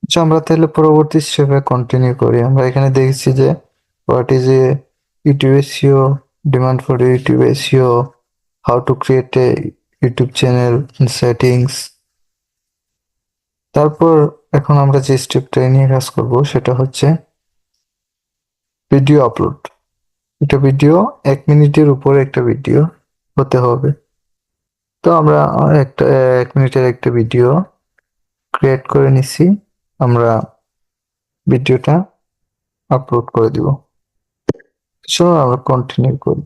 আচ্ছা, আমরা তাহলে পরবর্তী স্টেপে কন্টিনিউ করি। আমরা এখানে দেখছি যে what is a YouTube SEO, demand for YouTube SEO, how to create a YouTube channel, settings. তারপর এখন আমরা যে স্টেপটা নিয়ে কাজ করব সেটা হচ্ছে ভিডিও আপলোড। এটা ভিডিও 1 মিনিটের উপরে একটা ভিডিও হতে হবে। তো আমরা একটা 1 মিনিটের একটা ভিডিও ক্রিয়েট করে নিছি। আমরা ভিডিওটা আপলোড করে দিব। চলো আমরা কন্টিনিউ করি।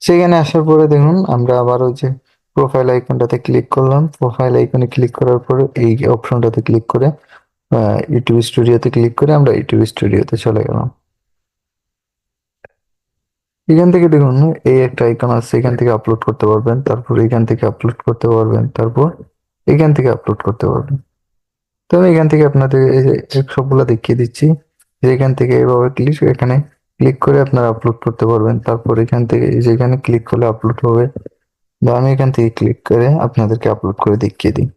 সেখানে আসার পরে দেখুন আমরা আবার ওই যে প্রোফাইল আইকনটাতে ক্লিক করলাম। প্রোফাইল আইকনে ক্লিক করার পরে এই অপশনটাতে ক্লিক করে ইউটিউব স্টুডিওতে ক্লিক করে আমরা ইউটিউব স্টুডিওতে চলে গেলাম। এখান থেকে দেখুন এই একটা আইকন আছে, এখান থেকে আপলোড করতে পারবেন, তারপর এখান থেকে আপলোড করতে পারবেন, তারপর এখান থেকে আপলোড করতে পারবেন। তো আমি এখান থেকে আপনাদের এই যে সবগুলা দেখিয়ে দিচ্ছি যে এখান থেকে এভাবে এখানে ক্লিক করে আপনারা আপলোড করতে পারবেন। তারপর এখান থেকে এই যে এখানে ক্লিক করলে আপলোড হবে, বা আমি এখান থেকে ক্লিক করে আপনাদেরকে আপলোড করে দেখিয়ে দিই।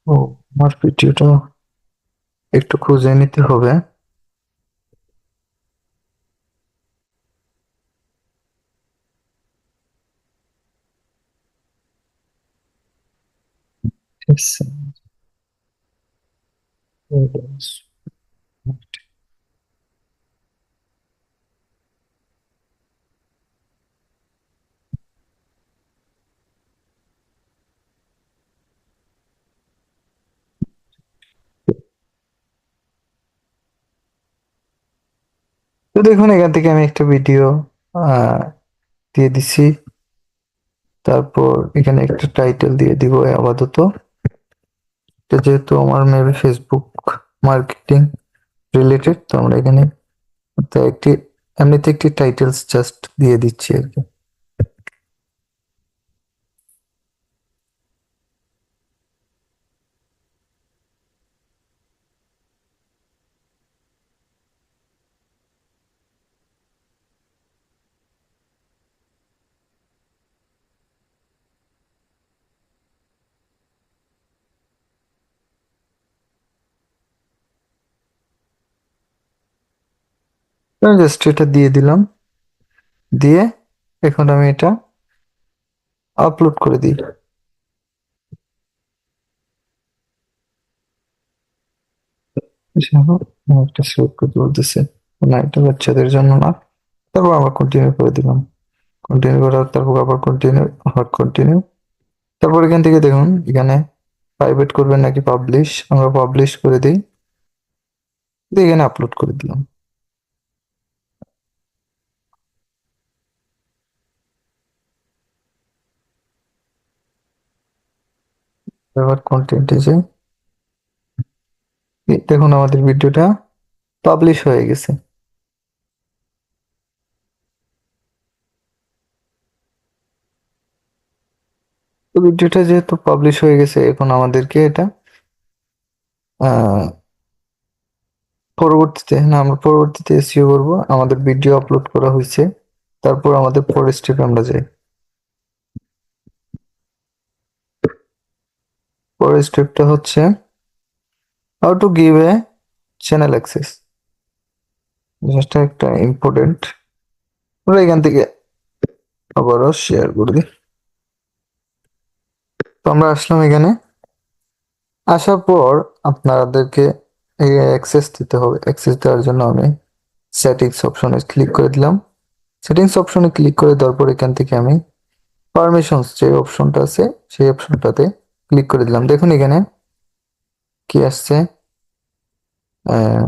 ও, আমার ভিডিওটা একটু খুঁজে নিতে হবে। তো দেখুন এখান থেকে আমি একটা ভিডিও আহ দিয়ে দিছি। তারপর এখানে একটা টাইটেল দিয়ে দিব আপাতত। এটা যেহেতু আমার মেবি ফেসবুক মার্কেটিং রিলেটেড, তো আমরা এখানে তো একটি এমনিতে একটি টাইটেলস জাস্ট দিয়ে দিচ্ছি আর কি। জাস্ট এটা দিয়ে দিলাম, দিয়ে এখন আমি এটা আপলোড করে দিই। একটা সিলেক্ট করতে বলতেছে, না এটা বাচ্চাদের জন্য না। তারপর আমরা কন্টিনিউ করে দিলাম। কন্টিনিউ করার তারপর আবার কন্টিনিউ, আবার কন্টিনিউ। তারপর এখান থেকে দেখুন এখানে প্রাইভেট করবেন নাকি পাবলিশ, আমরা পাবলিশ করে দিই, দিয়ে এখানে আপলোড করে দিলাম। এবার কন্টেন্টে যে দেখুন আমাদের ভিডিওটা পাবলিশ হয়ে গেছে। তো ভিডিওটা যেহেতু পাবলিশ হয়ে গেছে, এখন আমাদেরকে এটা আহ পরবর্তীতে না, আমরা পরবর্তীতে এসইও করবো। আমাদের ভিডিও আপলোড করা হয়েছে, তারপর আমাদের পরের স্টেপে আমরা যাই। পরের স্টেপটা হচ্ছে how to give a channel access. জিনিসটা একটা ইম্পর্টেন্ট। আমরা এখান থেকে আবারও শেয়ার করে দিই। তো আমরা আসলাম এখানে। আসার পর আপনাদেরকে এই অ্যাক্সেস দিতে হবে। অ্যাক্সেস দেওয়ার জন্য আমি সেটিংস অপশনে ক্লিক করে দিলাম। সেটিংস অপশনে ক্লিক করে দেওয়ার পর এখান থেকে আমি পারমিশনস যে অপশনটা আছে সেই অপশনটাতে ক্লিক করে দিলাম। দেখুন এখানে কি আসছে, আহ,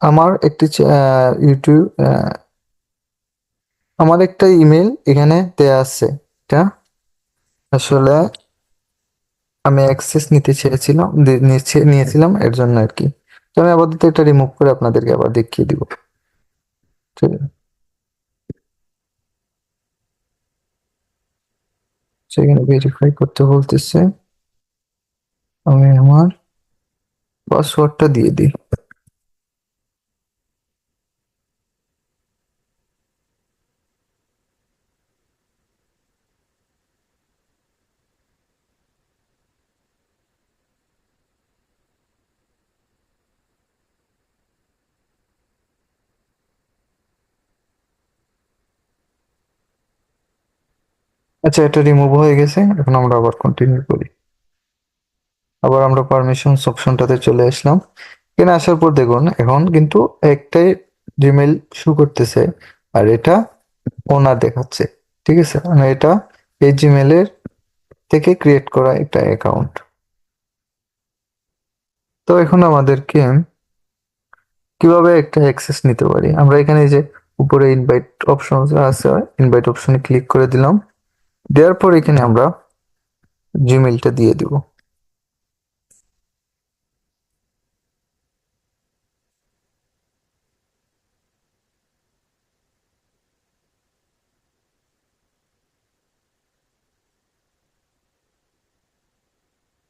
আমার একটি ইউটিউব আমার একটা ইমেল এখানে দেয়া আছে। এটা আসলে আমি অ্যাক্সেস নিতে চেয়েছিলাম, নিয়েছিলাম এর জন্য আর কি। তো আমি আপাতত এটা রিমুভ করে আপনাদেরকে আবার দেখিয়ে দিব। ঠিক আছে, সেখানে ভেরিফাই করতে বলতেছে, আমি আমার পাসওয়ার্ডটা দিয়ে দিই। আচ্ছা, এটা রিমুভ হয়ে গেছে। এখন আমরা আবার কন্টিনিউ করি। আবার আমরা পারমিশনস অপশনটাতে চলে আসলাম। এখানে আসার পর দেখুন এখন কিন্তু একটাই জিমেইল শো করতেছে, আর এটা ওনার দেখাচ্ছে। ঠিক আছে, মানে এটা এই জিমেইলের থেকে ক্রিয়েট করা একটা অ্যাকাউন্ট। তো এখন আমাদেরকে কিভাবে একটা অ্যাক্সেস নিতে পারি, আমরা এখানে এই যে উপরে ইনভাইট অপশন আছে, ইনভাইট অপশনে ক্লিক করে দিলাম। দেওয়ার পর এখানে আমরা জিমেইলটা দিয়ে দিব।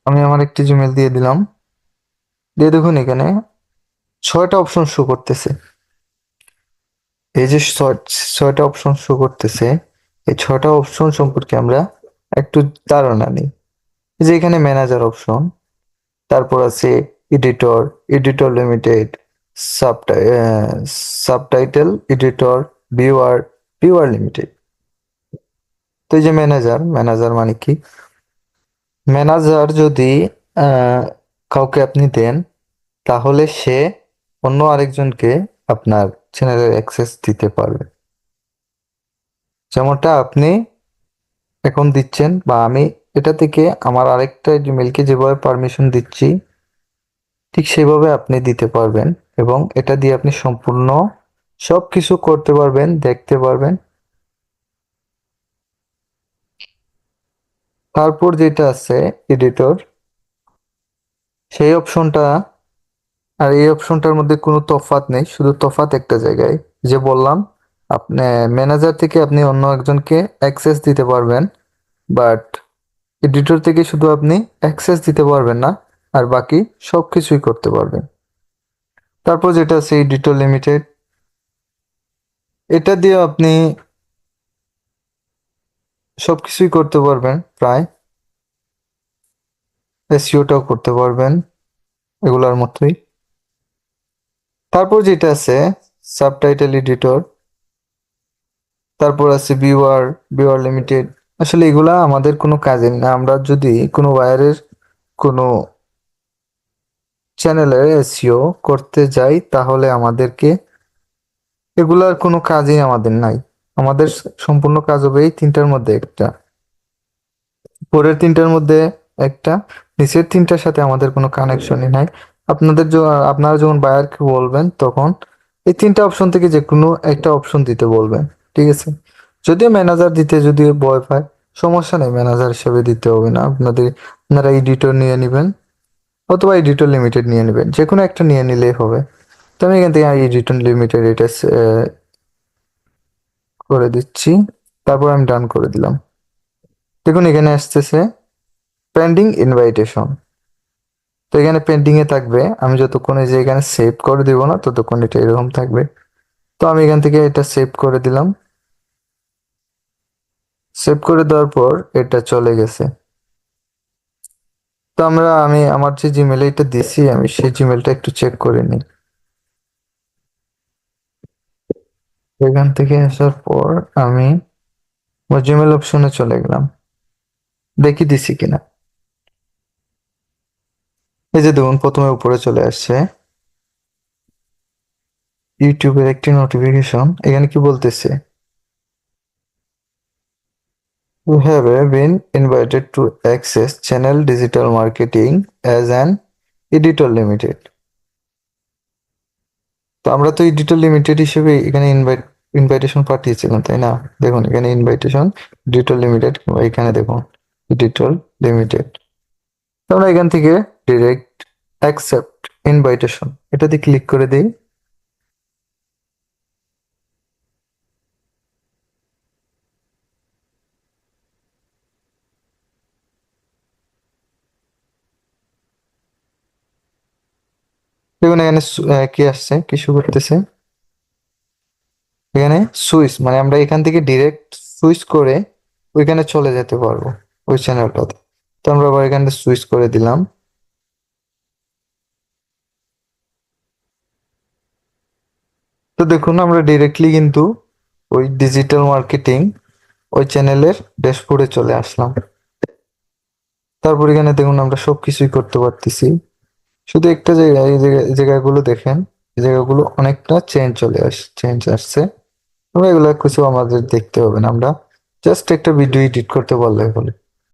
আমি আমার একটি জিমেইল দিয়ে দিলাম। দিয়ে দেখুন এখানে 6টা অপশন শো করতেছে। এই যে ছয়টা অপশন শো করতেছে, এই 6টা অপশন সম্পর্কে আমরা একটু ধারণা নিই। এই যে এখানে ম্যানেজার অপশন, তারপর আছে editor, editor limited, subtitle editor, viewer, viewer limited. তো এই যে ম্যানেজার, ম্যানেজার মানে কি? ম্যানেজার যদি আহ, কাউকে আপনি দেন, তাহলে সে অন্য আরেকজনকে আপনার চ্যানেলের অ্যাক্সেস দিতে পারবে। যেমনটা আপনি এখন দিচ্ছেন, বা আমি এটা থেকে আমার আরেকটা জিমেলকে যেভাবে পারমিশন দিচ্ছি, ঠিক সেভাবে আপনি দিতে পারবেন। এবং এটা দিয়ে আপনি সম্পূর্ণ সবকিছু করতে পারবেন, দেখতে পারবেন। তারপর যেটা আছে এডিটর, সেই অপশনটা, আর এই অপশনটার মধ্যে কোনো তফাৎ নেই, শুধু তফাৎ একটা জায়গায়। যে বললাম, আপনি ম্যানেজার থেকে আপনি অন্য একজনকে অ্যাক্সেস দিতে পারবেন, বাট এডিটর থেকে শুধু আপনি অ্যাক্সেস দিতে পারবেন না, আর বাকি সবকিছুই করতে পারবেন। তারপর যেটা আছে এডিটর লিমিটেড, এটা দিয়ে আপনি সবকিছুই করতে পারবেন প্রায়, এসইওটাও করতে পারবেন এগুলার মতোই। তারপর যেটা আছে সাবটাইটেল এডিটর, তারপর আছে ভিউয়ার, ভিউয়ার লিমিটেড। আসলে এগুলা আমাদের কোনো কাজের না। আমরা যদি কোনো ওয়্যারের কোনো চ্যানেলের এসইও করতে যাই, তাহলে আমাদেরকে এগুলার কোনো কাজই আমাদের নাই। আমাদের সম্পূর্ণ কাজ হবে এই তিনটার মধ্যে একটা, পরের তিনটার মধ্যে একটা, নিচের তিনটার সাথে আমাদের কোনো কানেকশনই নাই। আপনারা যখন বায়ারকে বলবেন, তখন এই তিনটা অপশন থেকে যে কোনো একটা অপশন দিতে বলবেন। ঠিক আছে, যদিও ম্যানেজার দিতে যদি ভয় পায়, সমস্যা নেই, ম্যানেজার হিসেবে দিতে হবে না আপনারা এডিটর নিয়ে নেবেন, অথবা এডিটর লিমিটেড নিয়ে নেবেন, যে কোনো একটা নিয়ে নিলেই হবে। তো আমি এখান থেকে এডিটর লিমিটেড এটা করে দিচ্ছি। তারপর আমি ডান করে দিলাম। দেখুন এখানে আসতেছে পেন্ডিং ইনভাইটেশন। তো এখানে পেন্ডিং এ থাকবে, আমি যতক্ষণ এই যে এখানে সেভ করে দিব না, ততক্ষণ এটা এরকম থাকবে। তো আমি এখান থেকে এটা সেভ করে দিলাম। সেভ করে দেওয়ার পর এটা চলে গেছে। তো আমি আমার যে জিমেলে এটা দিছি, আমি সেই জিমেলটা একটু চেক করে নিই। এখান থেকে আসার পর আমি আমার জিমেল অপশনে চলে গেলাম, দেখি দিছি কিনা। এই যে দেখুন প্রথমে উপরে চলে আসছে ইউটিউবের একটি নোটিফিকেশন। এখানে কি বলতেছে? You have been invited to access Channel Digital Marketing as an Editor Limited. তো আমরা তো এডিটর লিমিটেড হিসেবে এখানে ইনভাইটেশন পাঠিয়েছিলাম, তাই না? দেখুন এখানে ইনভাইটেশন এডিটর লিমিটেড, এখানে দেখুন এডিটর লিমিটেড। তো আমরা এখান থেকে ডিরেক্ট অ্যাকসেপ্ট ইনভাইটেশন এটাতে ক্লিক করে দিই। দেখুন এখানে কি আসছে, কিছু করতেছে এখানে সুইচ, মানে আমরা এখান থেকে ডিরেক্ট সুইচ করে ওইখানে চলে যেতে পারবো, ওই চ্যানেলটাতে। তো আমরা আবার এখানে সুইচ করে দিলাম। তো দেখুন আমরা ডিরেক্টলি কিন্তু ওই ডিজিটাল মার্কেটিং ওই চ্যানেলের ড্যাশবোর্ডে চলে আসলাম। তারপর এখানে দেখুন আমরা সবকিছুই করতে পারতেছি। শুধু একটা জায়গায়, এই জায়গাগুলো দেখেন, এই জায়গাগুলো অনেকটা চেঞ্জ আসছে। আমরা এগুলো কিছু আমাদের দেখতে হবে না, আমরা জাস্ট একটা ভিডিও এডিট করতে পারলে হলো।